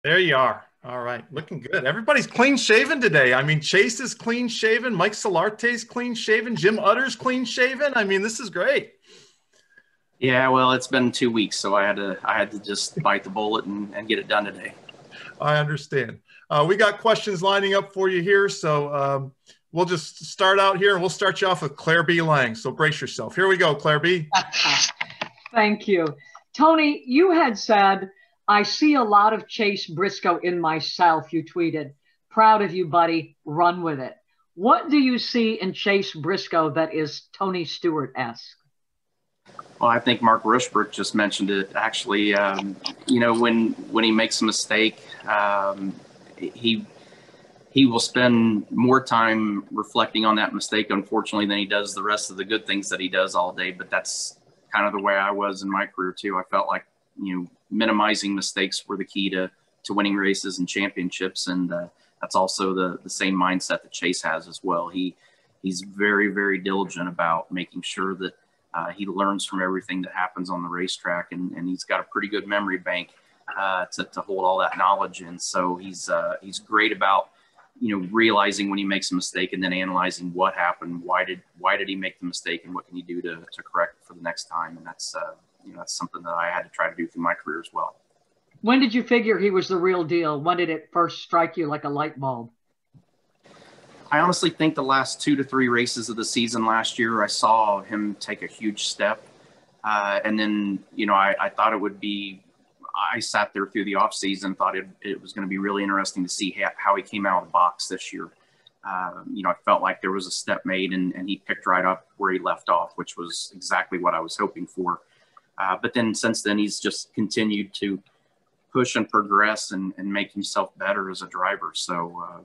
There you are. All right. Looking good. Everybody's clean shaven today. I mean, Chase is clean shaven. Mike Solarte's clean shaven. Jim Utter's clean shaven. I mean, this is great. Yeah, well, it's been 2 weeks, so I had to just bite the bullet and get it done today. I understand. We got questions lining up for you here, so we'll just start out here, and we'll start you off with Claire B. Lang. So brace yourself. Here we go, Claire B. Thank you. Tony, you had said, I see a lot of Chase Briscoe in myself, you tweeted. Proud of you, buddy. Run with it. What do you see in Chase Briscoe that is Tony Stewart-esque? Well, I think Mark Rushbrook just mentioned it. Actually, when he makes a mistake, he will spend more time reflecting on that mistake, unfortunately, than he does the rest of the good things that he does all day. But that's kind of the way I was in my career too. I felt like, minimizing mistakes were the key to winning races and championships. And that's also the same mindset that Chase has as well. He's very, very diligent about making sure that he learns from everything that happens on the racetrack, and he's got a pretty good memory bank to hold all that knowledge in. So he's great about realizing when he makes a mistake and then analyzing what happened, why did he make the mistake, and what can you do to correct it for the next time. And that's that's something that I had to try to do through my career as well. When did you figure he was the real deal? When did it first strike you like a light bulb? I honestly think the last 2 to 3 races of the season last year, I saw him take a huge step. And then, I thought it would be, I sat there through the off season, thought it was going to be really interesting to see how he came out of the box this year. I felt like there was a step made and he picked right up where he left off, which was exactly what I was hoping for. But then since then, he's just continued to push and progress and make himself better as a driver. So,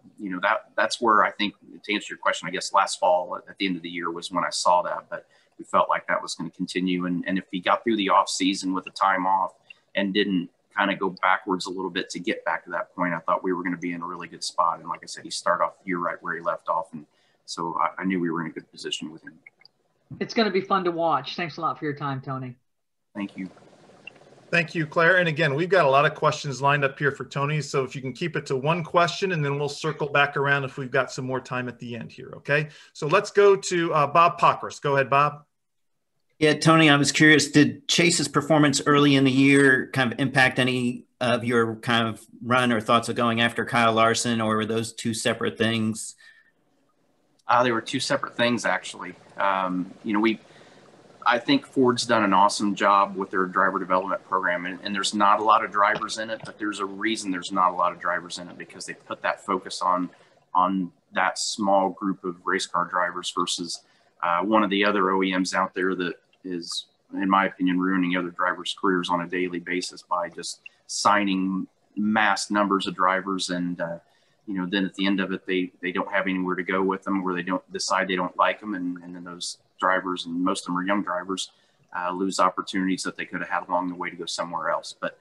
that's where I think, to answer your question, I guess last fall at the end of the year was when I saw that, but we felt like that was going to continue. And if he got through the off season with the time off and didn't kind of go backwards a little bit to get back to that point, I thought we were going to be in a really good spot. And like I said, he started off the year right where he left off. And so I knew we were in a good position with him. It's going to be fun to watch. Thanks a lot for your time, Tony. Thank you. Thank you, Claire. And again, we've got a lot of questions lined up here for Tony. So if you can keep it to one question, and then we'll circle back around if we've got some more time at the end here. Okay. So let's go to Bob Pockris. Go ahead, Bob. Yeah, Tony, I was curious, did Chase's performance early in the year kind of impact any of your kind of run or thoughts of going after Kyle Larson, or were those two separate things? They were two separate things, actually. I think Ford's done an awesome job with their driver development program, and there's not a lot of drivers in it, but there's a reason there's not a lot of drivers in it, because they put that focus on that small group of race car drivers versus one of the other OEMs out there that is, in my opinion, ruining other drivers' careers on a daily basis by just signing mass numbers of drivers. And, then at the end of it, they don't have anywhere to go with them, where they don't decide they don't like them. And then those drivers, and most of them are young drivers, lose opportunities that they could have had along the way to go somewhere else. But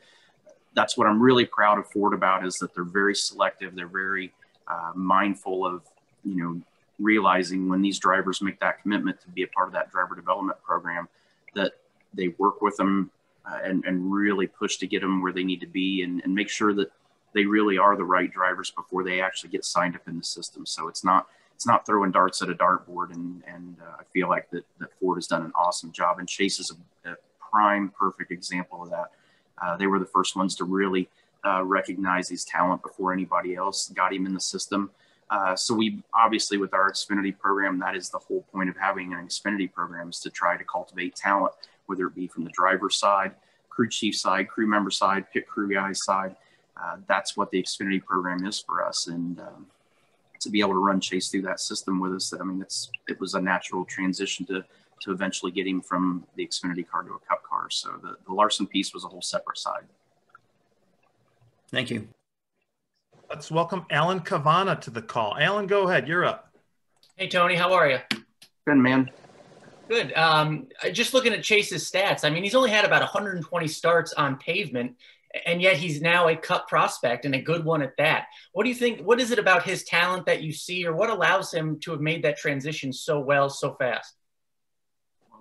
that's what I'm really proud of Ford about, is that they're very selective. They're very mindful of, realizing when these drivers make that commitment to be a part of that driver development program, that they work with them and really push to get them where they need to be, and make sure that they really are the right drivers before they actually get signed up in the system. So it's not throwing darts at a dartboard, and I feel like that Ford has done an awesome job, and Chase is a prime perfect example of that. They were the first ones to really recognize his talent before anybody else got him in the system. So we obviously, with our Xfinity program, that is the whole point of having an Xfinity program, is to try to cultivate talent, whether it be from the driver's side, crew chief side, crew member side, pit crew guy side. That's what the Xfinity program is for us. And to be able to run Chase through that system with us, I mean, it was a natural transition to eventually get him from the Xfinity car to a Cup car. So the Larson piece was a whole separate side. Thank you. Let's welcome Alan Cavana to the call. Alan, go ahead. You're up. Hey, Tony. How are you? Good, man. Good. Just looking at Chase's stats, I mean, he's only had about 120 starts on pavement, and yet he's now a Cup prospect, and a good one at that. What do you think? What is it about his talent that you see, or what allows him to have made that transition so well, so fast?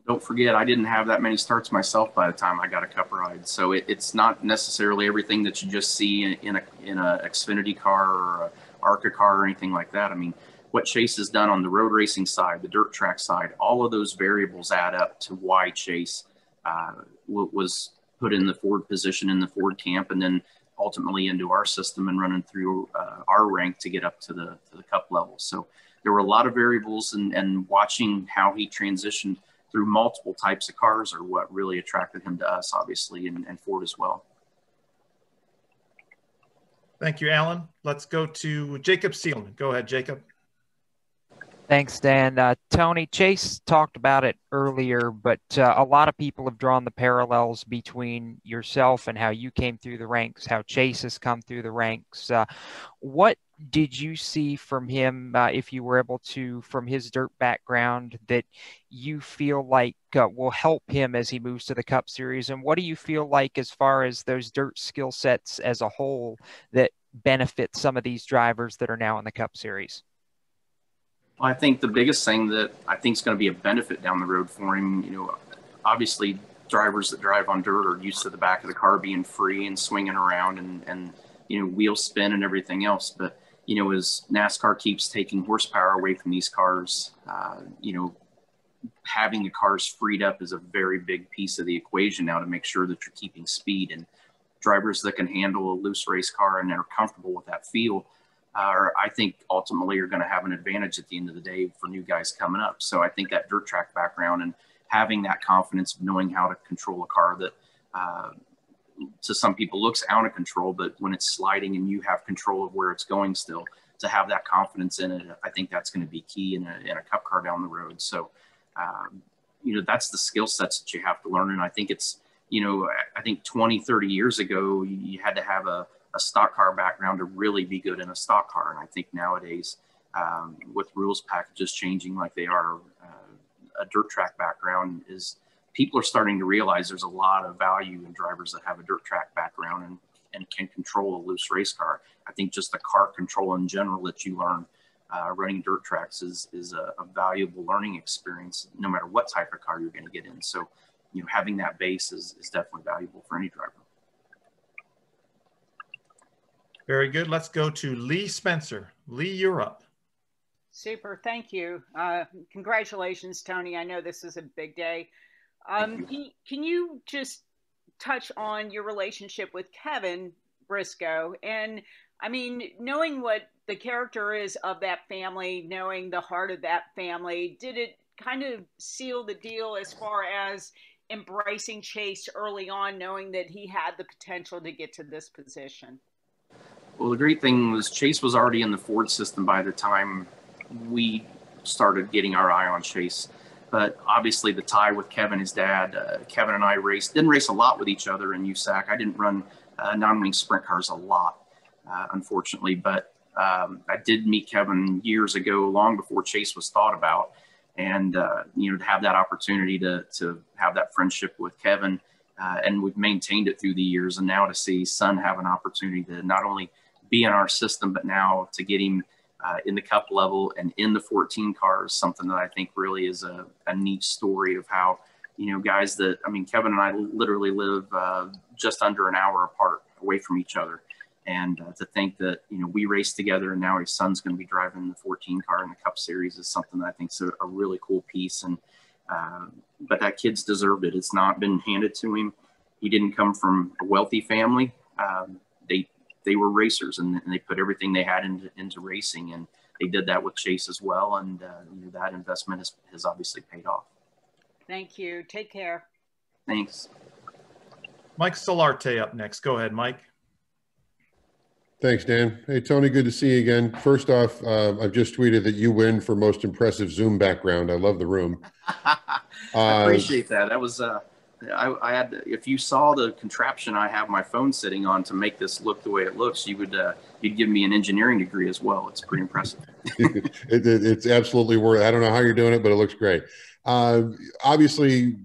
Don't forget, I didn't have that many starts myself by the time I got a Cup ride. So it's not necessarily everything that you just see in a Xfinity car or a ARCA car or anything like that. I mean, what Chase has done on the road racing side, the dirt track side, all of those variables add up to why Chase was put in the Ford position in the Ford camp, and then ultimately into our system and running through our rank to get up to the Cup level. So there were a lot of variables, and watching how he transitioned through multiple types of cars are what really attracted him to us, obviously, and Ford as well. Thank you, Alan. Let's go to Jacob Seelman. Go ahead, Jacob. Thanks, Dan. Tony, Chase talked about it earlier, but a lot of people have drawn the parallels between yourself and how you came through the ranks, how Chase has come through the ranks. What did you see from him, if you were able to, from his dirt background, that you feel like will help him as he moves to the Cup Series? And what do you feel like as far as those dirt skill sets as a whole that benefit some of these drivers that are now in the Cup Series? I think the biggest thing that I think is going to be a benefit down the road for him, you know, obviously drivers that drive on dirt are used to the back of the car being free and swinging around and you know, wheel spin and everything else. But, you know, as NASCAR keeps taking horsepower away from these cars, you know, having the cars freed up is a very big piece of the equation now to make sure that you're keeping speed. And drivers that can handle a loose race car and are comfortable with that feel, I think ultimately are going to have an advantage at the end of the day for new guys coming up. So I think that dirt track background and having that confidence of knowing how to control a car that to some people looks out of control, but when it's sliding and you have control of where it's going still, to have that confidence in it, I think that's going to be key in a Cup car down the road. So, you know, that's the skill sets that you have to learn. And I think it's, you know, I think 20, 30 years ago, you had to have a stock car background to really be good in a stock car. And I think nowadays, with rules packages changing like they are, a dirt track background is, people are starting to realize there's a lot of value in drivers that have a dirt track background and can control a loose race car. I think just the car control in general that you learn running dirt tracks is a valuable learning experience, no matter what type of car you're going to get in. So, you know, having that base is definitely valuable for any driver. Very good. Let's go to Lee Spencer. Lee, you're up. Super. Thank you. Congratulations, Tony. I know this is a big day. Can you just touch on your relationship with Kevin Briscoe? And I mean, knowing what the character is of that family, knowing the heart of that family, did it kind of seal the deal as far as embracing Chase early on, knowing that he had the potential to get to this position? Well, the great thing was Chase was already in the Ford system by the time we started getting our eye on Chase. But obviously the tie with Kevin, his dad, Kevin and I didn't race a lot with each other in USAC. I didn't run non-wing sprint cars a lot, unfortunately. But I did meet Kevin years ago, long before Chase was thought about. And, you know, to have that opportunity to have that friendship with Kevin, and we've maintained it through the years. And now to see son have an opportunity to not only be in our system, but now to get him in the Cup level and in the 14 cars, something that I think really is a neat story of how, you know, guys that, I mean, Kevin and I literally live just under an hour apart away from each other. And to think that, you know, we raced together and now his son's going to be driving the 14 car in the Cup Series is something that I think is a really cool piece. And, but that kid's deserved it. It's not been handed to him. He didn't come from a wealthy family. They were racers and they put everything they had into racing, and they did that with Chase as well. And you know, that investment has obviously paid off. Thank you. Take care. Thanks. Mike Solarte up next. Go ahead, Mike. Thanks, Dan. Hey, Tony, good to see you again. First off, I've just tweeted that you win for most impressive Zoom background. I love the room. I appreciate that. That was, I had, if you saw the contraption I have my phone sitting on to make this look the way it looks, you would, you'd give me an engineering degree as well. It's pretty impressive. It's absolutely worth it. I don't know how you're doing it, but it looks great. Obviously,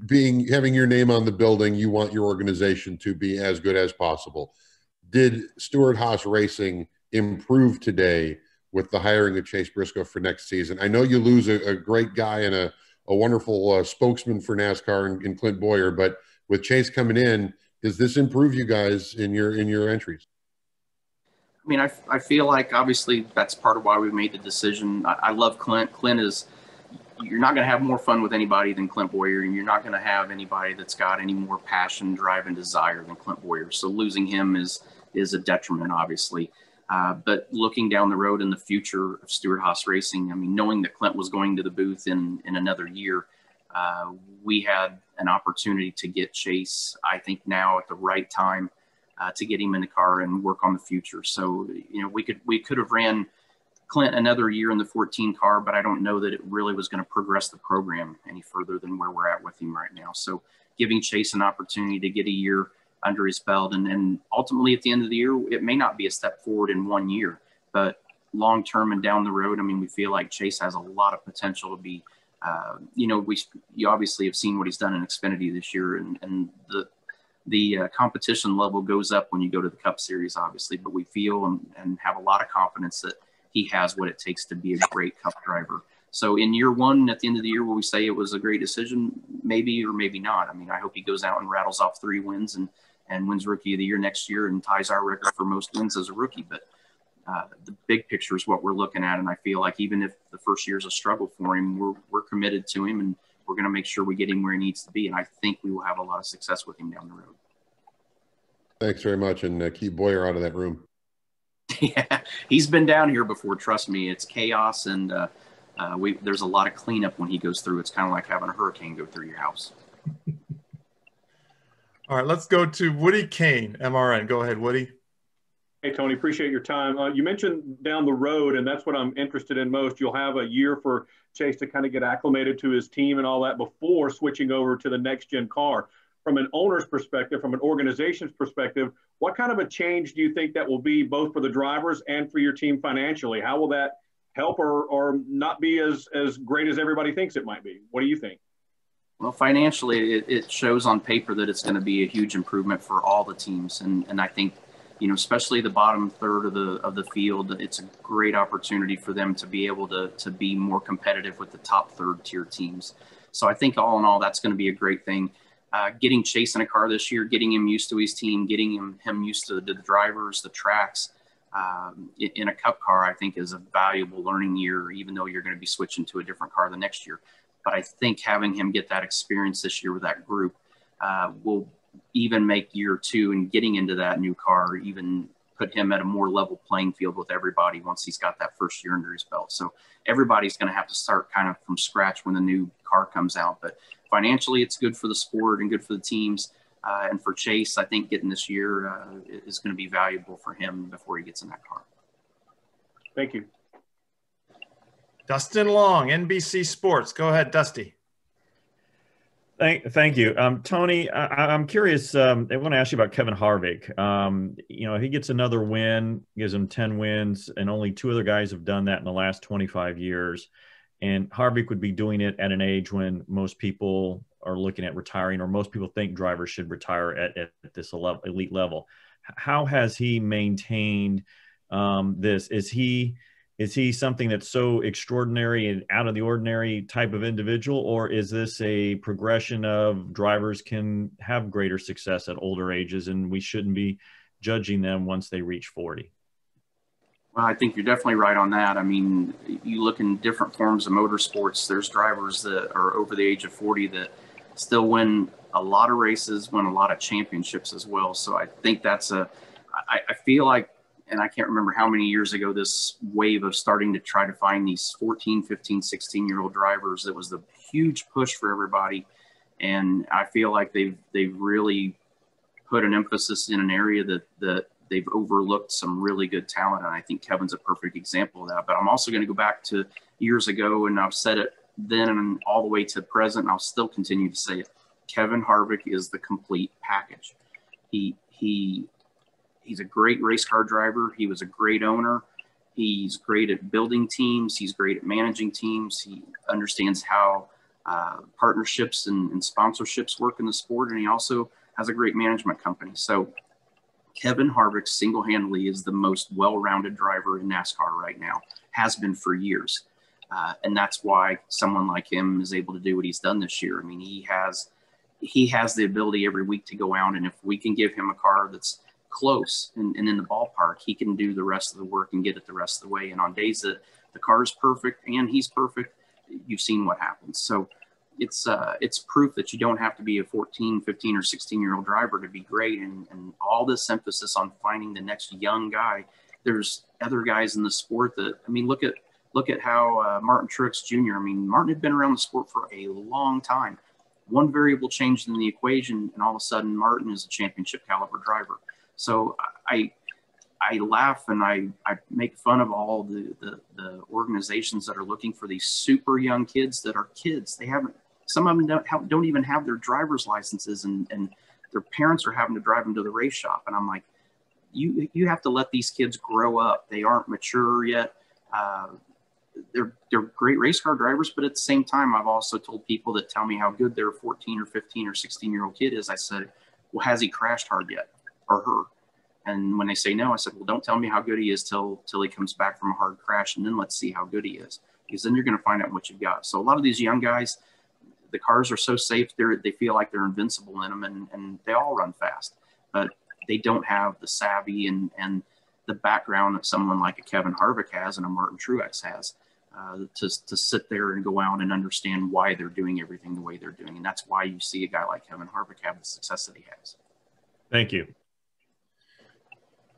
having your name on the building, you want your organization to be as good as possible. Did Stewart-Haas Racing improve today with the hiring of Chase Briscoe for next season? I know you lose a great guy and a a wonderful spokesman for NASCAR in Clint Bowyer. But with Chase coming in, does this improve you guys in your entries? I mean, I feel like obviously that's part of why we made the decision. I love Clint. Clint is, you're not going to have more fun with anybody than Clint Bowyer, and you're not going to have anybody that's got any more passion, drive, and desire than Clint Bowyer. So losing him is a detriment, obviously. But looking down the road in the future of Stewart-Haas Racing, I mean, knowing that Clint was going to the booth in another year, we had an opportunity to get Chase, I think now at the right time, to get him in the car and work on the future. So, you know, we could have ran Clint another year in the 14 car, but I don't know that it really was going to progress the program any further than where we're at with him right now. So giving Chase an opportunity to get a year under his belt, and ultimately at the end of the year, it may not be a step forward in 1 year, but long term and down the road, I mean, we feel like Chase has a lot of potential to be, you know, you obviously have seen what he's done in Xfinity this year, and the competition level goes up when you go to the Cup Series, obviously, but we feel and have a lot of confidence that he has what it takes to be a great Cup driver. So in year one, at the end of the year, will we say it was a great decision? Maybe or maybe not. I mean, I hope he goes out and rattles off 3 wins and wins Rookie of the Year next year and ties our record for most wins as a rookie. But the big picture is what we're looking at, and I feel like even if the first year is a struggle for him, we're committed to him, and we're going to make sure we get him where he needs to be, and I think we will have a lot of success with him down the road. Thanks very much, and keep Bowyer out of that room. Yeah, he's been down here before. Trust me, it's chaos, and there's a lot of cleanup when he goes through. It's kind of like having a hurricane go through your house. All right, let's go to Woody Kane, MRN. Go ahead, Woody. Hey, Tony, appreciate your time. You mentioned down the road, and that's what I'm interested in most. You'll have a year for Chase to kind of get acclimated to his team and all that before switching over to the next-gen car. From an owner's perspective, from an organization's perspective, what kind of a change do you think that will be both for the drivers and for your team financially? How will that help or not be as great as everybody thinks it might be? What do you think? Well, financially, it shows on paper that it's going to be a huge improvement for all the teams. And I think, you know, especially the bottom third of the field, it's a great opportunity for them to be able to be more competitive with the top third tier teams. So I think all in all, that's going to be a great thing. Getting Chase in a car this year, getting him used to his team, getting him used to the drivers, the tracks in a Cup car, I think is a valuable learning year, even though you're going to be switching to a different car the next year. But I think having him get that experience this year with that group will even make year 2 and getting into that new car even put him at a more level playing field with everybody once he's got that first year under his belt. So everybody's going to have to start kind of from scratch when the new car comes out. But financially, it's good for the sport and good for the teams. And for Chase, I think getting this year is going to be valuable for him before he gets in that car. Thank you. Dustin Long, NBC Sports. Go ahead, Dusty. Thank you. Tony, I'm curious. I want to ask you about Kevin Harvick. You know, he gets another win, gives him 10 wins, and only 2 other guys have done that in the last 25 years. And Harvick would be doing it at an age when most people are looking at retiring, or most people think drivers should retire at this elite level. How has he maintained this? Is he something that's so extraordinary and out of the ordinary type of individual, or is this a progression of drivers can have greater success at older ages and we shouldn't be judging them once they reach 40? Well, I think you're definitely right on that. I mean, you look in different forms of motorsports, there's drivers that are over the age of 40 that still win a lot of races, win a lot of championships as well. So I think that's I feel like, and I can't remember how many years ago, this wave of starting to try to find these 14, 15, 16-year-old drivers, that was the huge push for everybody. And I feel like they've really put an emphasis in an area that they've overlooked some really good talent. And I think Kevin's a perfect example of that. But I'm also going to go back to years ago, and I've said it then and all the way to present, and I'll still continue to say it. Kevin Harvick is the complete package. He's a great race car driver. He was a great owner. He's great at building teams. He's great at managing teams. He understands how partnerships and sponsorships work in the sport. And he also has a great management company. So Kevin Harvick single-handedly is the most well-rounded driver in NASCAR right now, has been for years. And that's why someone like him is able to do what he's done this year. I mean, he has the ability every week to go out, and if we can give him a car that's close and in the ballpark, he can do the rest of the work and get it the rest of the way. And on days that the car is perfect and he's perfect, you've seen what happens. So it's proof that you don't have to be a 14, 15, or 16-year-old driver to be great. And all this emphasis on finding the next young guy. There's other guys in the sport that, I mean, look at how Martin Truex Jr. I mean, Martin had been around the sport for a long time. One variable changed in the equation, and all of a sudden Martin is a championship caliber driver. So I laugh and I make fun of all the organizations that are looking for these super young kids that are kids. Some of them don't even have their driver's licenses, and their parents are having to drive them to the race shop. And I'm like, you have to let these kids grow up. They aren't mature yet. They're great race car drivers, but at the same time, I've also told people that tell me how good their 14 or 15 or 16-year-old kid is. I said, well, has he crashed hard yet, or her? And when they say no, I said, well, don't tell me how good he is till he comes back from a hard crash, and then let's see how good he is, because then you're going to find out what you've got. So a lot of these young guys, the cars are so safe, they feel like they're invincible in them, and they all run fast, but they don't have the savvy and the background that someone like a Kevin Harvick has and a Martin Truex has, to sit there and go out and understand why they're doing everything the way they're doing. And that's why you see a guy like Kevin Harvick have the success that he has. Thank you.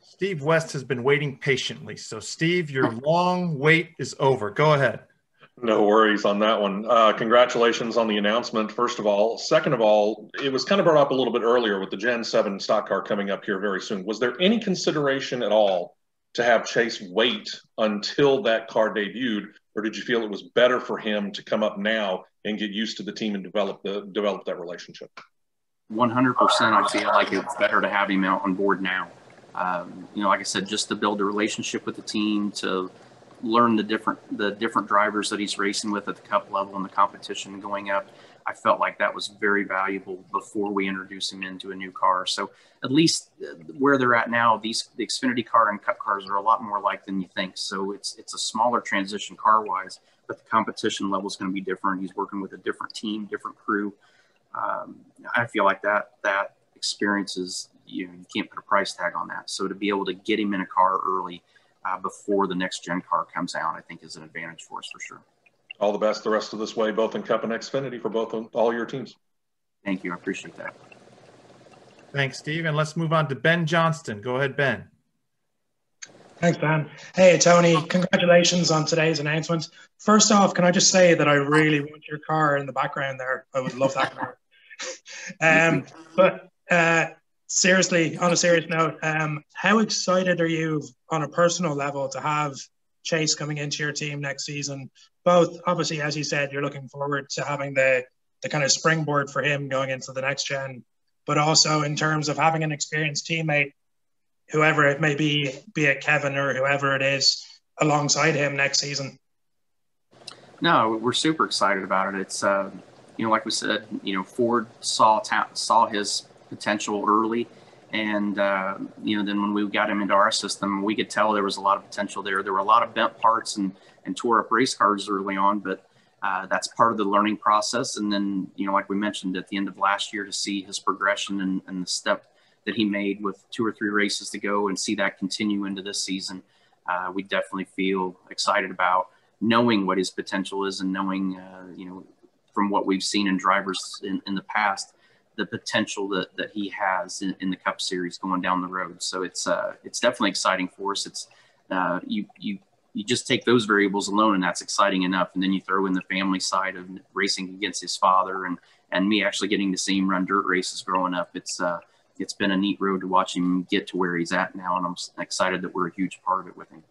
Steve West has been waiting patiently. So Steve, your long wait is over. Go ahead. No worries on that one. Congratulations on the announcement, first of all. Second of all, it was kind of brought up a little bit earlier with the Gen 7 stock car coming up here very soon. Was there any consideration at all to have Chase wait until that car debuted, or did you feel it was better for him to come up now and get used to the team and develop that relationship? 100%. I feel like it's better to have him out on board now. Like I said, just to build a relationship with the team, to learn the different drivers that he's racing with at the Cup level and the competition going up. I felt like that was very valuable before we introduced him into a new car. So at least where they're at now, the Xfinity car and Cup cars are a lot more alike than you think. So it's a smaller transition car-wise, but the competition level is going to be different. He's working with a different team, different crew. I feel like that experience is, you can't put a price tag on that. So to be able to get him in a car early before the next gen car comes out, I think is an advantage for us for sure. All the best the rest of this way, both in Cup and Xfinity for all your teams. Thank you. I appreciate that. Thanks, Steve. And let's move on to Ben Johnston. Go ahead, Ben. Thanks, Ben. Hey, Tony, congratulations on today's announcement. First off, can I just say that I really want your car in the background there? I would love that car. But seriously, on a serious note, how excited are you on a personal level to have Chase coming into your team next season? Both, obviously, as you said, you're looking forward to having the kind of springboard for him going into the next gen, but also in terms of having an experienced teammate, whoever it may be it Kevin or whoever it is, alongside him next season. No, we're super excited about it. It's, like we said, Ford saw his potential early. And, then when we got him into our system, we could tell there was a lot of potential there. There were a lot of bent parts and tore up race cars early on, but that's part of the learning process. And then, like we mentioned at the end of last year, to see his progression and the step that he made with 2 or 3 races to go and see that continue into this season, we definitely feel excited about knowing what his potential is and knowing, from what we've seen in drivers in the past, the potential that he has in the Cup Series going down the road. So it's definitely exciting for us. It's you just take those variables alone and that's exciting enough. And then you throw in the family side of racing against his father and me actually getting to see him run dirt races growing up. It's been a neat road to watch him get to where he's at now. And I'm excited that we're a huge part of it with him.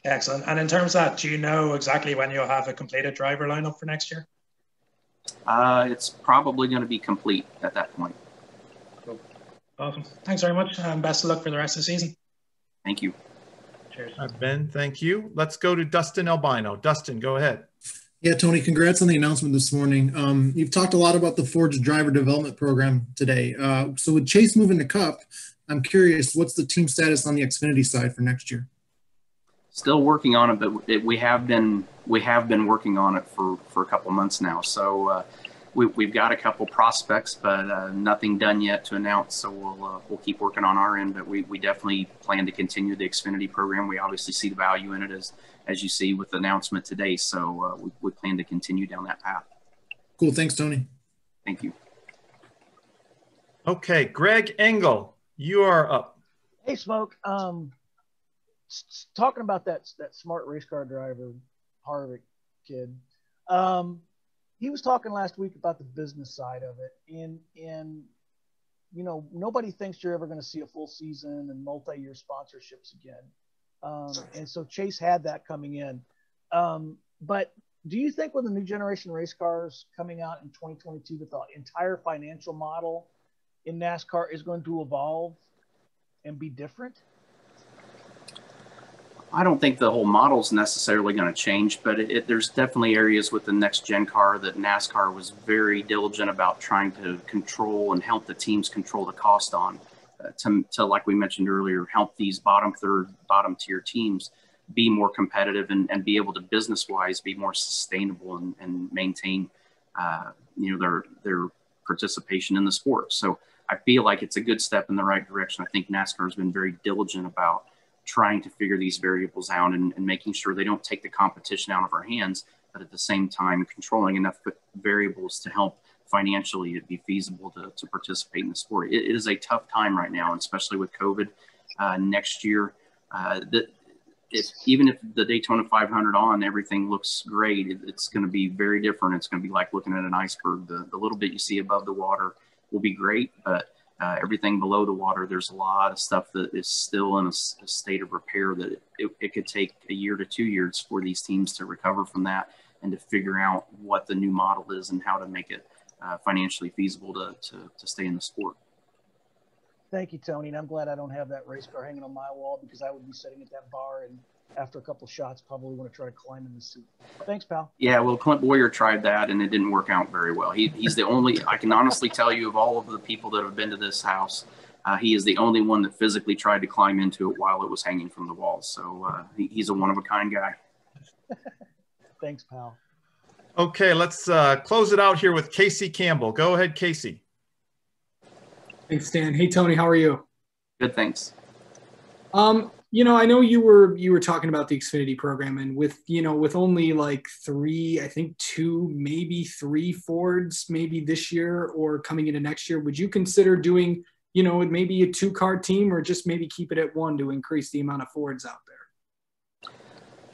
Excellent. And in terms of that, do you know exactly when you'll have a completed driver lineup for next year? It's probably going to be complete at that point. Cool. Awesome. Thanks very much. And best of luck for the rest of the season. Thank you. Cheers. Ben, thank you. Let's go to Dustin Albino. Dustin, go ahead. Yeah, Tony, congrats on the announcement this morning. You've talked a lot about the Ford's driver development program today. So with Chase moving to Cup, I'm curious, what's the team status on the Xfinity side for next year? Still working on it, but we have been working on it for a couple months now. So we've got a couple prospects, but nothing done yet to announce. So we'll keep working on our end. But we definitely plan to continue the Xfinity program. We obviously see the value in it, as you see with the announcement today. So we plan to continue down that path. Cool. Thanks, Tony. Thank you. Okay, Greg Engel, you are up. Hey, Smoke. Talking about that smart race car driver, Harvick kid. He was talking last week about the business side of it, and you know, nobody thinks you're ever going to see a full season and multi-year sponsorships again. And so Chase had that coming in. But do you think with the new generation race cars coming out in 2022 that the entire financial model in NASCAR is going to evolve and be different? I don't think the whole model is necessarily going to change, but there's definitely areas with the next gen car that NASCAR was very diligent about trying to control and help the teams control the cost on to like we mentioned earlier, help these bottom tier teams be more competitive and be able to business wise be more sustainable and maintain you know, their participation in the sport. So I feel like it's a good step in the right direction. I think NASCAR has been very diligent about trying to figure these variables out and making sure they don't take the competition out of our hands, but at the same time controlling enough variables to help financially it be feasible to participate in the sport. It is a tough time right now, especially with COVID. Next year, even if the Daytona 500 on, everything looks great, it's going to be very different. It's going to be like looking at an iceberg. The little bit you see above the water will be great, but everything below the water, there's a lot of stuff that is still in a state of repair that it could take a year to 2 years for these teams to recover from that and to figure out what the new model is and how to make it financially feasible to stay in the sport. Thank you, Tony. And I'm glad I don't have that race car hanging on my wall because I would be sitting at that bar and after a couple shots probably want to try to climb in the seat. Thanks, pal. Yeah, well, Clint Boyer tried that and it didn't work out very well. He's the only, I can honestly tell you of all of the people that have been to this house, he is the only one that physically tried to climb into it while it was hanging from the walls. So he's a one-of-a-kind guy. Thanks, pal. Okay, let's close it out here with Casey Campbell. Go ahead, Casey. Thanks, Dan. Hey, Tony, how are you? Good, thanks. You know, I know you were talking about the Xfinity program, and with only like three, I think two, maybe three Fords, maybe this year or coming into next year, would you consider doing, you know, maybe a 2-car team or just maybe keep it at 1 to increase the amount of Fords out there?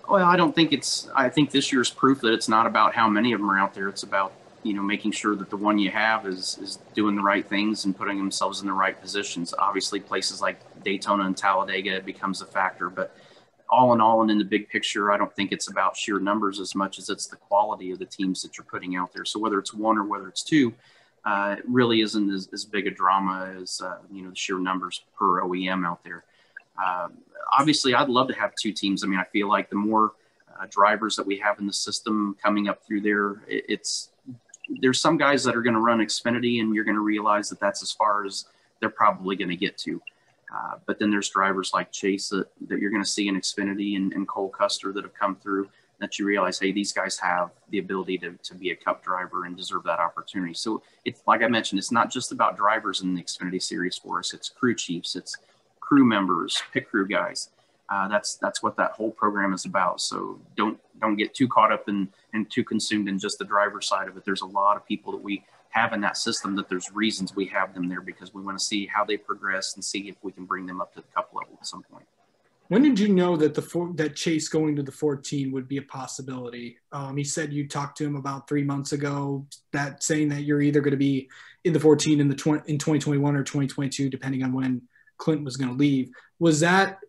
Well, I think this year's proof that it's not about how many of them are out there. It's about, you know, making sure that the one you have is doing the right things and putting themselves in the right positions. Obviously, places like Daytona and Talladega, it becomes a factor. But all in all, and in the big picture, I don't think it's about sheer numbers as much as it's the quality of the teams that you're putting out there. So whether it's 1 or whether it's 2, it really isn't as big a drama as, you know, the sheer numbers per OEM out there. Obviously, I'd love to have 2 teams. I mean, I feel like the more drivers that we have in the system coming up through there, there's some guys that are going to run Xfinity and you're going to realize that that's as far as they're probably going to get to. But then there's drivers like Chase that you're going to see in Xfinity and Cole Custer that have come through that you realize, hey, these guys have the ability to be a Cup driver and deserve that opportunity. So it's like I mentioned, it's not just about drivers in the Xfinity series for us. It's crew chiefs, it's crew members, pit crew guys. That's what that whole program is about. So don't get too caught up and too consumed in just the driver's side of it. There's a lot of people that we have in that system that there's reasons we have them there because we want to see how they progress and see if we can bring them up to the Cup level at some point. When did you know that that Chase going to the 14 would be a possibility? He said you talked to him about 3 months ago, that saying that you're either going to be in the 14 in 2021 or 2022, depending on when Clint was going to leave.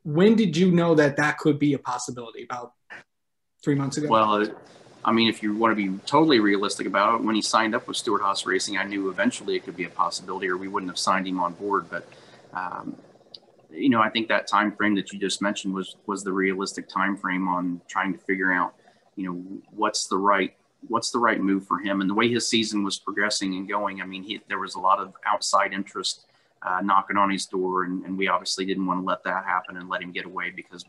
When did you know that could be a possibility? About 3 months ago? Well, I mean, if you want to be totally realistic about it, when he signed up with Stewart-Haas Racing, I knew eventually it could be a possibility or we wouldn't have signed him on board. But, you know, I think that time frame that you just mentioned was the realistic time frame on trying to figure out, you know, what's the right move for him. And the way his season was progressing and going, I mean, there was a lot of outside interest knocking on his door, and we obviously didn't want to let that happen and let him get away because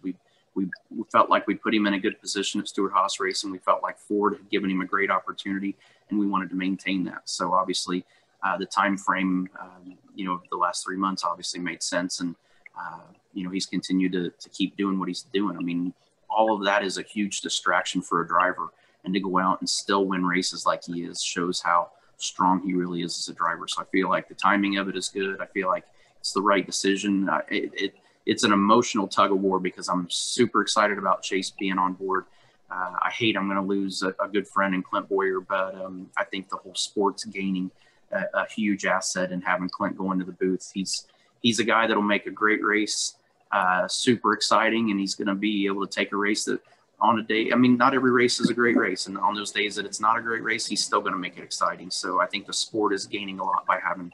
we felt like we put him in a good position at Stewart-Haas Racing. We felt like Ford had given him a great opportunity, and we wanted to maintain that. So obviously the time frame, you know, the last 3 months obviously made sense. And, you know, he's continued to keep doing what he's doing. I mean, all of that is a huge distraction for a driver, and to go out and still win races like he is shows how strong he really is as a driver. So I feel like the timing of it is good. I feel like it's the right decision. It's an emotional tug of war because I'm super excited about Chase being on board. I hate I'm going to lose a good friend in Clint Boyer, but I think the whole sport's gaining a huge asset in having Clint go into the booth. He's a guy that'll make a great race, super exciting, and he's going to be able to take a race that on a day, I mean, not every race is a great race, and on those days that it's not a great race, he's still going to make it exciting. So I think the sport is gaining a lot by having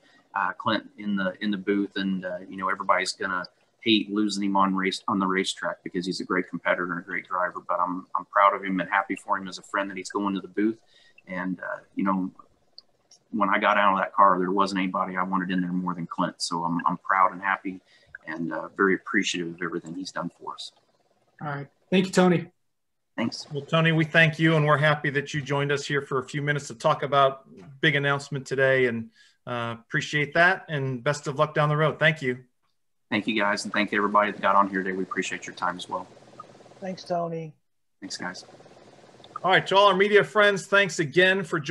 Clint in the booth, and you know, everybody's going to hate losing him on the racetrack because he's a great competitor and a great driver. But I'm proud of him and happy for him as a friend that he's going to the booth. And you know, when I got out of that car, there wasn't anybody I wanted in there more than Clint. So I'm proud and happy and very appreciative of everything he's done for us. All right. Thank you, Tony. Thanks. Well, Tony, we thank you, and we're happy that you joined us here for a few minutes to talk about big announcement today, and appreciate that, and best of luck down the road. Thank you. Thank you, guys, and thank everybody that got on here today. We appreciate your time as well. Thanks, Tony. Thanks, guys. All right, to all our media friends, thanks again for joining